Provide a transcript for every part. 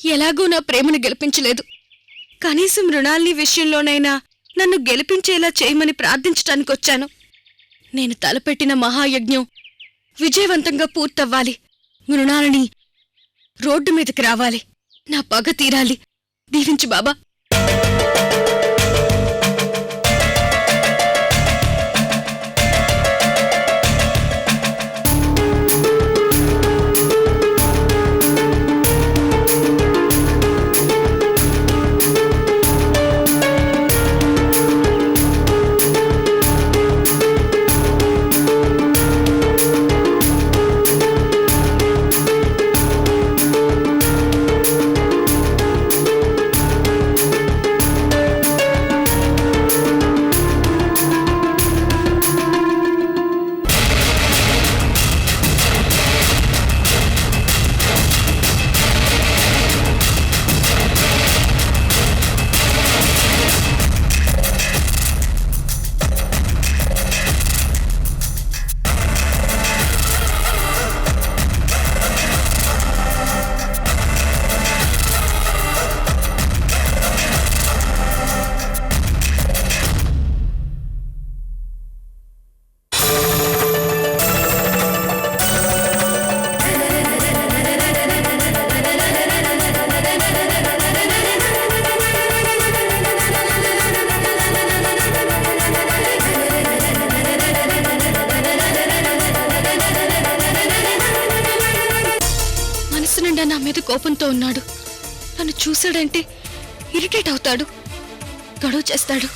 ఎలాగూ నా ప్రేమను గెలిపించలేదు. కనీసం మృణాలిని విషయంలోనైనా నన్ను గెలిపించేలా చేయమని ప్రార్థించటానికొచ్చాను. నేను తలపెట్టిన మహాయజ్ఞం విజయవంతంగా పూర్తవ్వాలి. మృణాలిని రోడ్డు మీదకి రావాలి. నా పగ తీరాలి. దీవించు బాబా. నా మీద కోపంతో ఉన్నాడు. నన్ను చూశాడంటే ఇరిటేట్ అవుతాడు, గొడవ చేస్తాడు.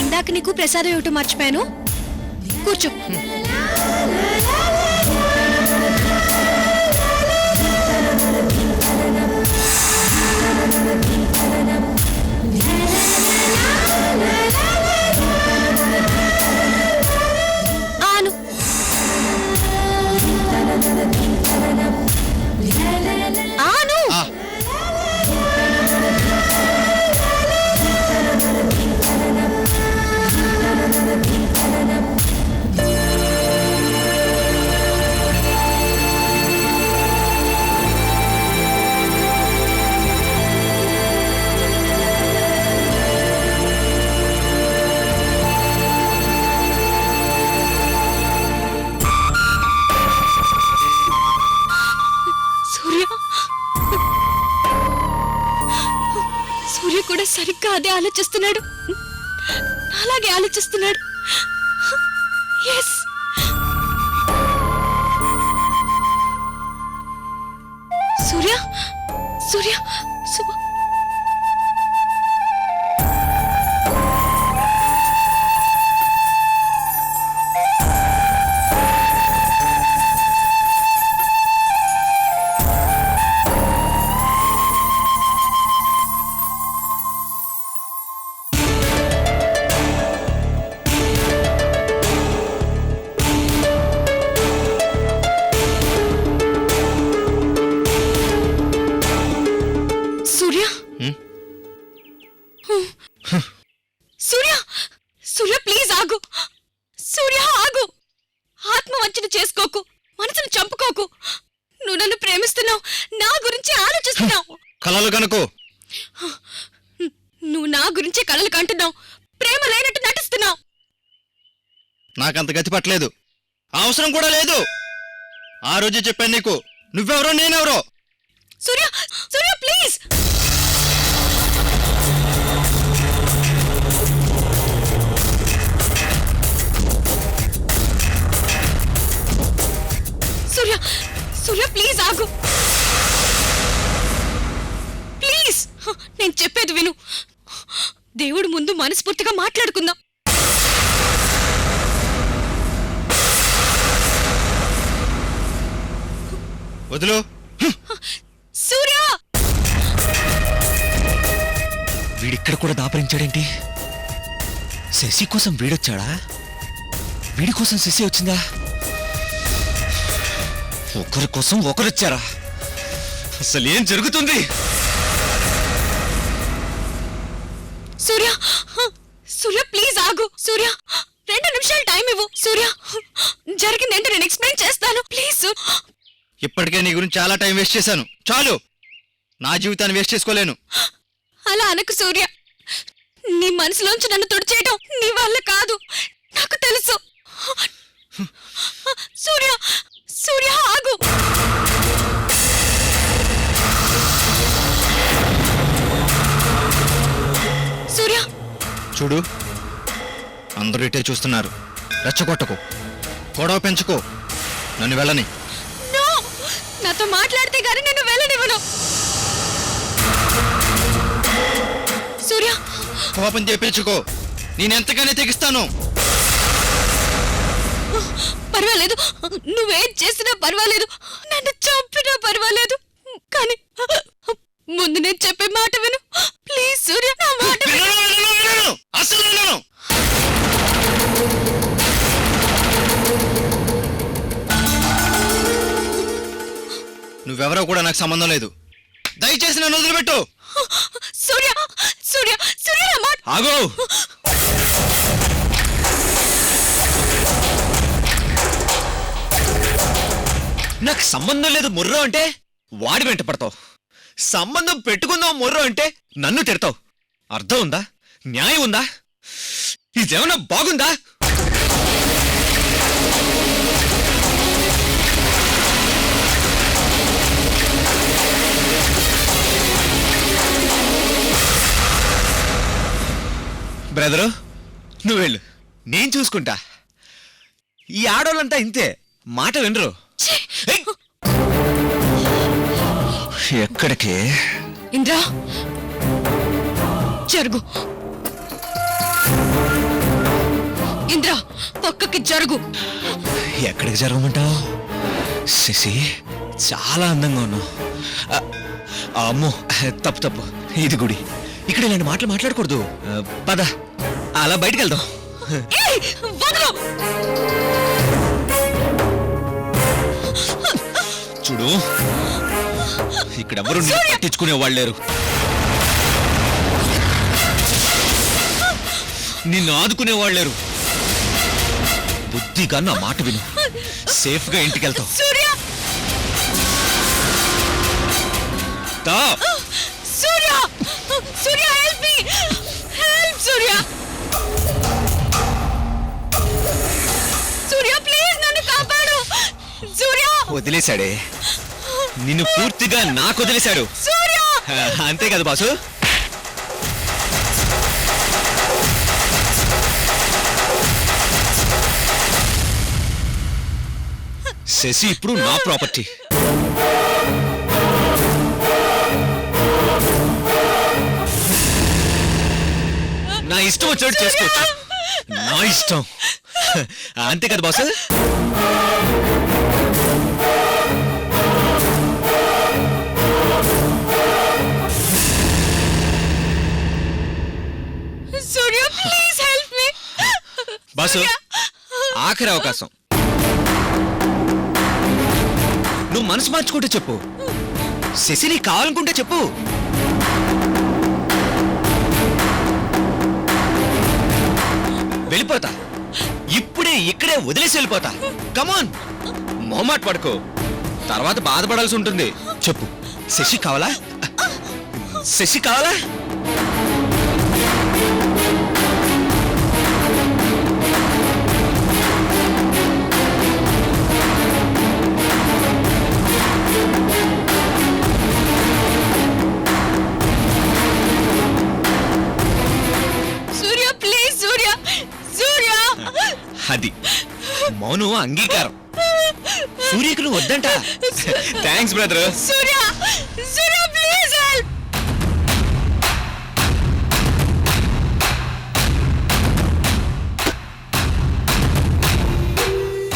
ఇందాక నీకు ప్రసాదం ఇవ్వటం మర్చిపోయాను. కూర్చో. ఆను. ఆను. సూర్య కూడా సరిగ్గా అదే ఆలోచిస్తున్నాడు. అలాగే ఆలోచిస్తున్నాడు. Yes. Surya Surya Surya Surya please ఆగు. సూర్య ఆగు. ఆత్మవంచన చేసుకోకు. మనసును చంపుకోకు. నువ్వు నన్ను ప్రేమిస్తున్నావు. నా గురించి ఆలోచిస్తున్నావు. కలలు కనుకో. నువ్వు నా గురించి కలలు కంటున్నావు. ప్రేమ లేనట్టు నటిస్తున్నావు. నాకంత గతి పట్టలేదు. అవసరం కూడా లేదు. ఆ రోజు చెప్పాను నీకు. నువ్వెవరో నేనెవరో. సూర్య Surya please. Surya Surya please ఆగు. ప్లీజ్ నేను చెప్పేది విను. దేవుడు ముందు మనస్ఫూర్తిగా మాట్లాడుకుందాం. వదులు. సూర్య వీడిక్కడ కూడా దాపరించాడేంటి? శశి కోసం వీడొచ్చాడా? వీడి కోసం శశి వచ్చిందా? ఒకరి కోసం ఒకరొచ్చారా? అసలు ఏం జరుగుతుంది? సూర్య సూర్య ప్లీజ్ ఆగు. సూర్య 2 నిమిషాలు టైం ఇవ్వు. సూర్య జరిగిందేంటో నేను ఎక్స్ప్లెయిన్ చేస్తాను ప్లీజ్. ఇప్పటికే నీ గురించి చాలా టైం వేస్ట్ చేశాను. చాలు, నా జీవితాన్ని వేస్ట్ చేసుకోలేను. అలా అనకు సూర్య. నీ మనసులోంచి నన్ను తుడిచేయడం నీ వల్ల కాదు, నాకు తెలుసు. సూర్య సూర్య ఆగు. సూర్య చూడు, అందరూ ఇటే చూస్తున్నారు. రెచ్చగొట్టకు, గొడవ పెంచుకో, నన్ను వెళ్ళని. నో, నాతో మాట్లాడితే గానీ నేను వెళ్ళనివ్వను. సూర్య కోపం చేపించుకో, నేనెంతగానే తెగిస్తాను. పర్వాలేదు, నువ్వేం చేసినా పర్వాలేదు, నన్ను చంపినా పర్వాలేదు, కానీ ముందు నేను చెప్పే మాట విను ప్లీజ్. సూర్య నా మాట విను. వినను, అసలు వినను. నువ్వెవరో కూడా నాకు సంబంధం లేదు. దయచేసి నన్ను వదిలిపెట్టు. సూర్య సూర్య సూర్య నా మాట. ఆగు. నాకు సంబంధం లేదు ముర్రో అంటే వాడి వెంట పడతావు. సంబంధం పెట్టుకుందాం ముర్రో అంటే నన్ను తిడతావు. అర్థం ఉందా? న్యాయం ఉందా? ఇదేమన్నా బాగుందా? బ్రదరు, నువ్వు వెళ్ళు, నేను చూసుకుంటా. ఈ ఆడోళ్ళంతా ఇంతే, మాట వినరు. ఏయ్! ఎక్కడికి? ఇంద్రా జరుగు. ఇంద్రా పక్కకి జరుగు. ఎక్కడికి జరగమంటావు? శశి, చాలా అందంగా ఉన్నావు. అమ్మో, తప్పు తప్పు, ఇది గుడి, ఇక్కడ ఇలాంటి మాటలు మాట్లాడకూడదు. పద, అలా బయటికి వెళ్దాం. ఏయ్, వదలు. చూడు, ఇక్కడెవరు నిన్ను పట్టించుకునే వాళ్ళు లేరు. నిన్ను ఆదుకునే వాళ్ళు లేరు. బుద్ధిగా నా మాట విను, సేఫ్ గా ఇంటికి వెళ్తావు. సూర్య తా. Surya Surya help me, help Surya. Surya please నన్ను కాపాడు. సూర్య వదిలేశాడే, నిన్ను పూర్తిగా నాకు వదిలేశాడు. సూర్య అంతే కదా బాసు? శశి ఇప్పుడు నా ప్రాపర్టీ. నా ఇష్టం వచ్చాడు చేసుకోవచ్చు, నా ఇష్టం. అంతే కదా boss? Surya please help me. Boss, ఆఖరి అవకాశం. నువ్వు మనసు మార్చుకుంటే చెప్పు, శశిని కావాలనుకుంటే చెప్పు. వెళ్ళిపోతా, ఇప్పుడే ఇక్కడే వదిలేసి వెళ్ళిపోతా. కమాన్, మొహమాట పడుకో, తర్వాత బాధపడాల్సి ఉంటుంది. చెప్పు, శశి కావాలా? శశి కావాలా? సూర్య ప్లీజ్. సూర్య సూర్య అది మౌనం అంగీకారం. సూర్యకు నువ్వు వద్దంట. Thanks brother. Surya Surya please help.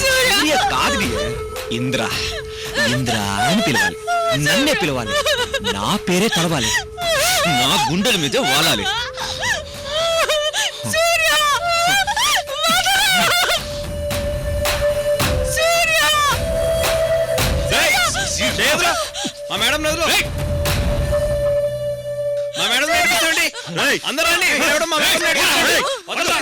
Surya కాదు డియర్, ఇంద్ర. ఇంద్ర అని పిలవాలి, నన్నే పిలవాలి, నా పేరే తలవాలి, నా గుండెల మీదే వాలాలి. సూర్య సూర్య ఏయ్, చేయదురా. మా మేడం నదులు మా మేడం నడిపించండి అందరూ రండి మేడం మా మేడం నడిపించండి వదలరా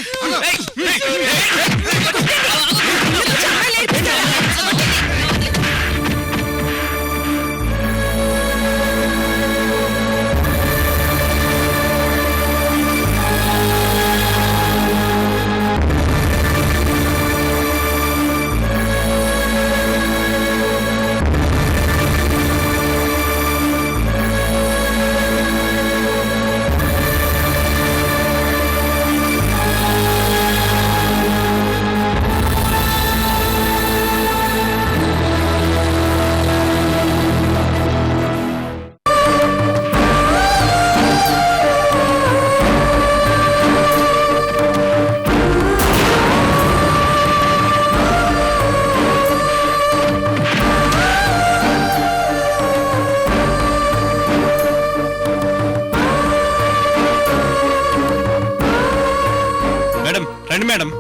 రండి మేడం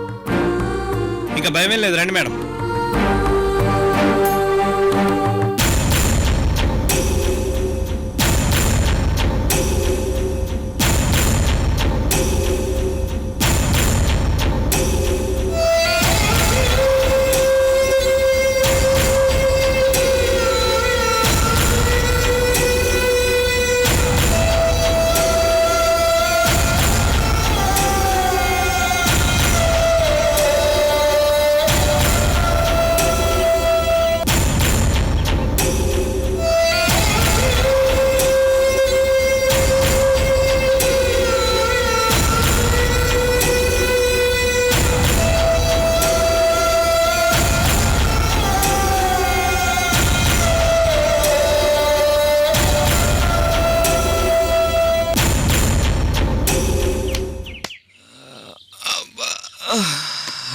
ఇంకా భయమేం లేదు రండి మేడం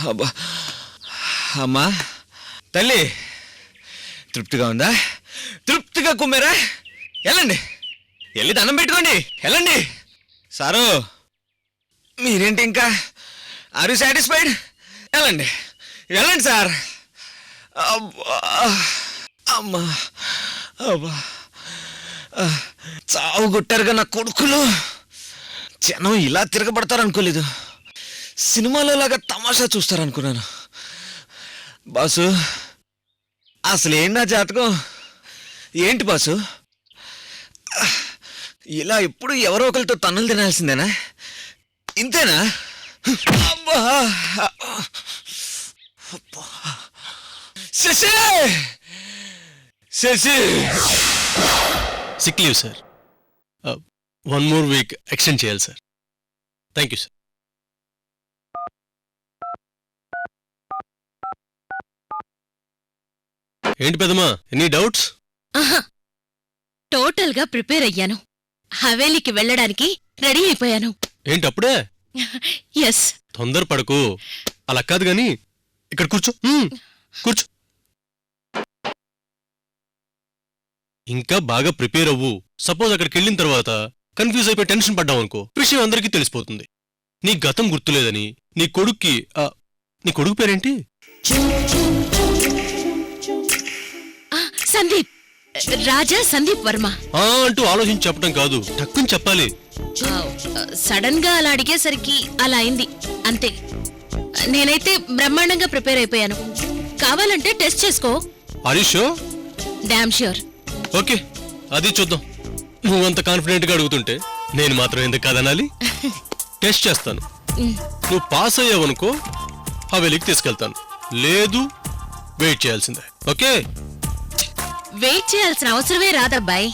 అబ్బా అమ్మా తల్లి తృప్తిగా ఉందా తృప్తిగా కుమ్మారా వెళ్ళండి వెళ్ళి దండం పెట్టుకోండి వెళ్ళండి సారు మీరేంటి ఇంకా ఆర్ యు సాటిస్ఫైడ్ వెళ్ళండి వెళ్ళండి సార్ అబ్బా అమ్మా అబ్బా చావు కొట్టారుగా నా కొడుకులు జనం ఇలా తిరగబడతారనుకోలేదు సినిమాలో లాగా తమాషా చూస్తారనుకున్నాను బాసు అసలేం నా జాతకం ఏంటి బాసు ఇలా ఎప్పుడు ఎవరో ఒకరితో తన్నులు తినాల్సిందేనా ఇంతేనా అబ్బా Sashi Sashi sick leave sir 1 more week extend చేయాలి సార్ థ్యాంక్ యూ సార్ ఏంటి పెద్దమ్మా ఎనీ డౌట్స్ ఆహా టోటల్ గా ప్రిపేర్ అయ్యాను హవేలీకి వెళ్ళడానికి రెడీ అయిపోయాను ఏంటి అప్పుడే ఎస్ తొందర పడకు అలా కాదు గాని ఇక్కడ కూర్చో కూర్చో ఇంకా బాగా ప్రిపేర్ అవ్వు సపోజ్ అక్కడికి వెళ్ళిన తర్వాత కన్ఫ్యూజ్ అయిపోయి టెన్షన్ పడ్డావు అనుకో విషయం అందరికీ తెలిసిపోతుంది నీ గతం గుర్తులేదని నీ కొడుకు పేరేంటి సందీప్ రాజా సందీప్ వర్మ అంటూ ఆలోచించి చెప్పడం కాదు టక్కుని చెప్పాలి సడన్ గా అలా అడిగేసరికి అలా అయింది అంతే నేనైతే బ్రహ్మాండంగా ప్రిపేర్ అయిపోయాను కావాలంటే టెస్ట్ చేసుకో హరీషో డామ్ ష్యూర్ ఓకే అది చూద్దాం నువ్వంత కాన్ఫిడెంట్ గా అడుగుతుంటే నేను మాత్రం ఎందుకు కాదనాలి టెస్ట్ చేస్తాను నువ్వు పాస్ అయ్యావనుకో హవేలీకి తీసుకెళ్తాను లేదు వెయిట్ చేయాల్సిందే ఓకే వెయిట్ చేయాల్సిన అవసరమే రాదబ్బాయి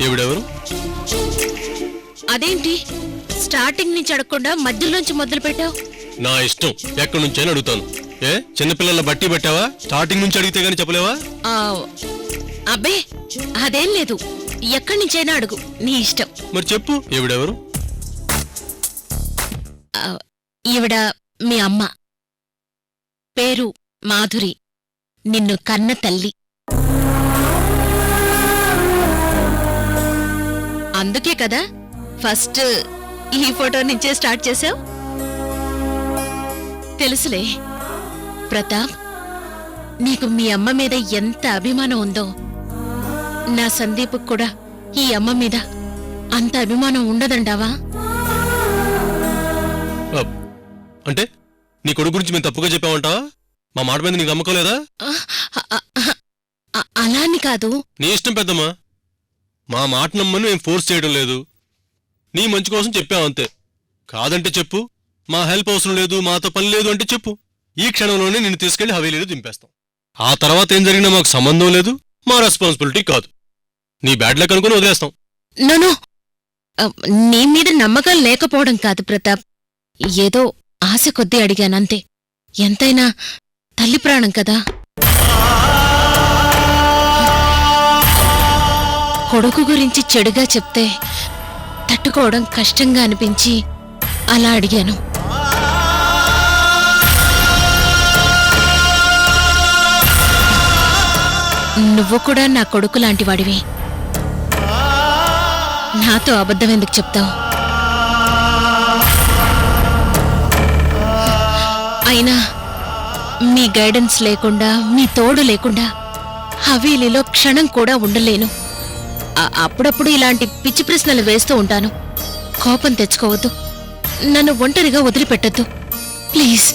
ఎవడెవరు అదేంటి స్టార్టింగ్ నుంచి అడగకుండా మధ్యలోంచి మొదలు పెట్టావు నా ఇష్టం ఎక్కడి నుంచైనా అడుగుతాను ఏ చిన్నపిల్లల బట్టి పెట్టావా స్టార్టింగ్ నుంచి అడిగితే గానీ చెప్పలేవా అబ్బే అదేం లేదు ఎక్కడి నుంచైనా అడుగు నీ ఇష్టం మరి చెప్పు ఎవడెవరు ఈవిడ మీ అమ్మ పేరు మాధురి నిన్ను కన్న తల్లి అందుకే కదా ఫస్ట్ ఈ ఫోటో నుంచే స్టార్ట్ చేసావు తెలుసులే ప్రతాప్, నీకు మీ అమ్మ మీద ఎంత అభిమానం ఉందో నా సందీప్ కూడా ఈ అమ్మ మీద అంత అభిమానం ఉండదంటావా? అబ్, అంటే నీ కొడుకు గురించి మేము తప్పుగా చెప్పామంటావా? మా మాట మీద నీకు నమ్మకం లేదా? అలా అని కాదు. నీ ఇష్టం పెద్దమ్మా. మా మాట నమ్మని మేము ఫోర్స్ చేయడం లేదు. నీ మంచి కోసం చెప్పామంతే. కాదంటే చెప్పు. మా హెల్ప్ అవసరం లేదు, మాతో పని లేదు అంటే చెప్పు. ఈ క్షణంలోనే నిన్ను తీసుకెళ్లి హవేలీలో దింపేస్తాం. ఆ తర్వాత ఏం జరిగినా మాకు సంబంధం లేదు, మా రెస్పాన్సిబిలిటీ కాదు. నీ బ్యాడ్ లక్ అనుకుని వదిలేస్తాం. నో, నీ మీద నమ్మకం లేకపోవడం కాదు ప్రతాప్. ఏదో ఆశ కొద్దీ అడిగానంతే. ఎంతైనా తల్లి ప్రాణం కదా. కొడుకు గురించి చెడుగా చెప్తే తట్టుకోవడం కష్టంగా అనిపించి అలా అడిగాను. నువ్వు కూడా నా కొడుకు లాంటి వాడివి. నాతో అబద్ధం ఎందుకు చెప్తావు? అయినా మీ గైడెన్స్ లేకుండా, మీ తోడు లేకుండా హవేలీలో క్షణం కూడా ఉండలేను. అప్పుడప్పుడు ఇలాంటి పిచ్చి ప్రశ్నలు వేస్తూ ఉంటాను. కోపం తెచ్చుకోవద్దు. నన్ను ఒంటరిగా వదిలిపెట్టద్దు ప్లీజ్.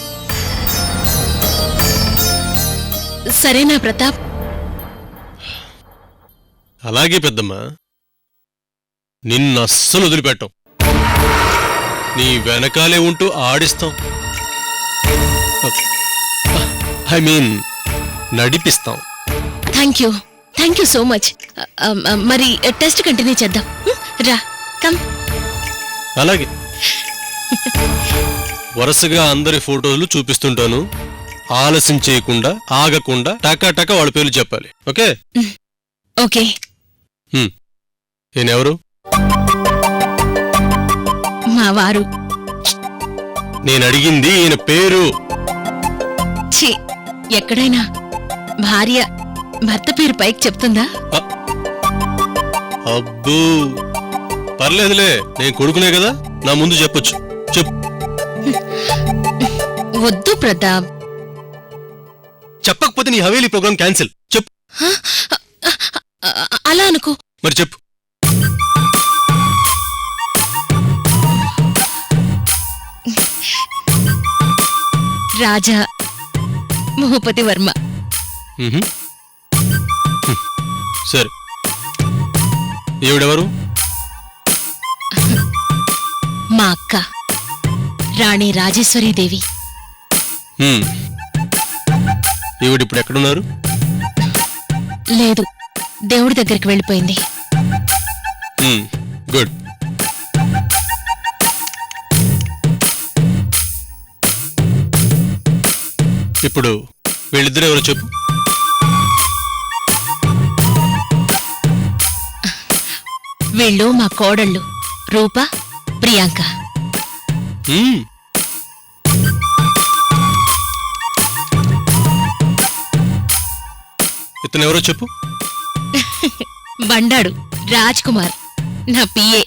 సరేనా ప్రతాప్? అలాగే పెద్దమ్మా. నిన్నస్సలు వదిలిపెట్టాం. నీ వెనకాలే ఉంటూ ఆడిస్తాం. ఐ మీన్ నడిపిస్తాం. Thank you so much. మరి టెస్ట్ కంటిన్యూ చేద్దాం. రా, కమ్. అలాగే వరుసగా అందరి ఫోటోలు చూపిస్తుంటాను. ఆలస్యం చేయకుండా, ఆగకుండా టకా వాళ్ళ పేర్లు చెప్పాలి. ఓకే? ఓకే. నేనెవరు? మా వారు. నేను అడిగింది ఈయన పేరు. ఛీ, ఎక్కడైనా భార్య భర్త పేరు పైకి చెప్తుందా? అబ్బో, పర్లేదులే. నేను కొడుకునే కదా, నా ముందు చెప్పొచ్చు. చెప్పు. వద్దు ప్రతాప్. చెప్పకపోతే నీ హవేలీ ప్రోగ్రామ్ క్యాన్సిల్. చెప్పు. అలా అనుకో. మరి చెప్పు. రాజా భూపతి వర్మ. సరే, ఈవిడెవరు? మా అక్క రాణి రాజేశ్వరీదేవి. ఈవిడిప్పుడు ఎక్కడున్నారు? లేదు, దేవుడి దగ్గరికి వెళ్ళిపోయింది. గుడ్. ఇప్పుడు వీళ్ళిద్దరు ఎవరో చెప్పు. వీళ్ళు మా కోడళ్ళు రూప, ప్రియాంక. ఇతను ఎవరో చెప్పు. బండాడు రాజ్ కుమార్, నా పిఏ.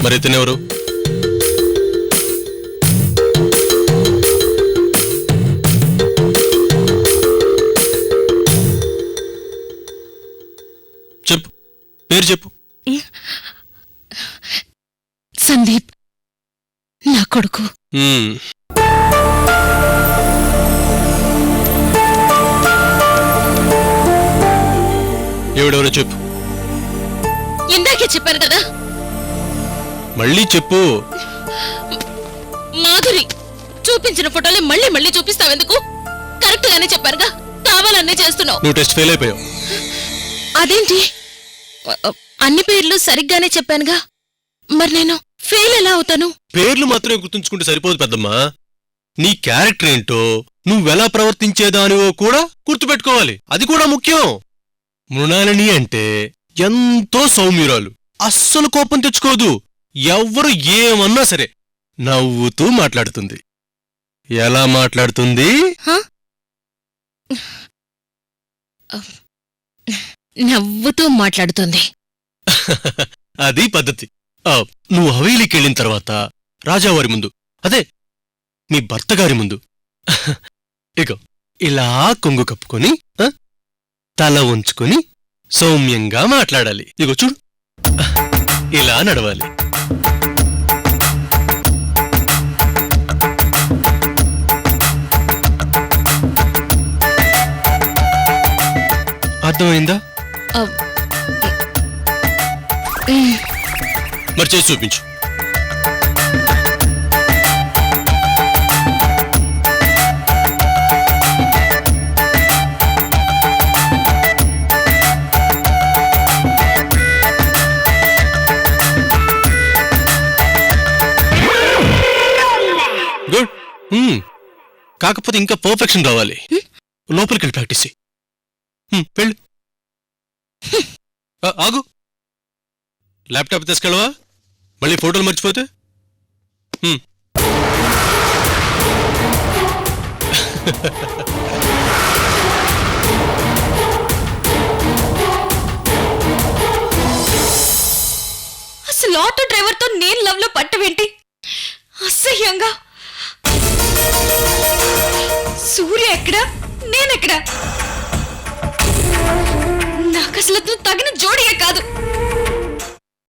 మరి ఇతనెవరు? చెప్పు, పేరు చెప్పు. సందీప్, నా కొడుకు. ఎవడెవరో చెప్పు. ఇందాకే చెప్పారు కదా. మళ్ళీ చెప్పు. మాధురి, చూపించిన ఫోటోలే మళ్ళీ మళ్ళీ చూపిస్తావెందుకు? కరెక్ట్ గానే చెప్పారుగా, కావాలనే చేస్తున్నావు. నువ్వు టెస్ట్ ఫెయిల్ అయిపోయావు. అదేంటి? అన్ని పేర్లు సరిగ్గానే చెప్పానుగా, మరి నేను ఫెయిల్ ఎలా అవుతాను? పేర్లు మాత్రమే గుర్తుంచుకుంటే సరిపోదు పెద్దమ్మా. నీ క్యారెక్టర్ ఏంటో, నువ్వెలా ప్రవర్తించేదానివో కూడా గుర్తుపెట్టుకోవాలి. అది కూడా ముఖ్యం. మృణాలిని అంటే ఎంతో సౌమ్యురాలు, అస్సలు కోపం తెచ్చుకోదు. ఎవ్వరు ఏమన్నా సరే నవ్వుతూ మాట్లాడుతుంది. ఎలా మాట్లాడుతుంది? నవ్వుతూ మాట్లాడుతుంది. అది పద్ధతి. నువ్వు హవేలీకి వెళ్ళిన తర్వాత రాజావారి ముందు, అదే మీ భర్తగారి ముందు ఇగో ఇలా కొంగు కప్పుకొని తల ఉంచుకొని సౌమ్యంగా మాట్లాడాలి. ఇగో చూడు, ఇలా నడవాలి. అర్థమైందా? మరి చేసి చూపించు. గుడ్. కాకపోతే ఇంకా పర్ఫెక్షన్ రావాలి. లోపలికి వెళ్ళి ప్రాక్టీస్ చెయ్యి. వెళ్ళు. ఆగు. ల్యాప్టాప్ తీసుకెళ్ళవా? మళ్ళీ ఫోటోలు మర్చిపోతే. అసలు ఆటో డ్రైవర్తో నేను లవ్ లో పట్టవేంటి? అసహ్యంగా. సూర్య ఎక్కడా, నేనెక్కడా? నాకు అసలు అతను తగిన జోడియే కాదు.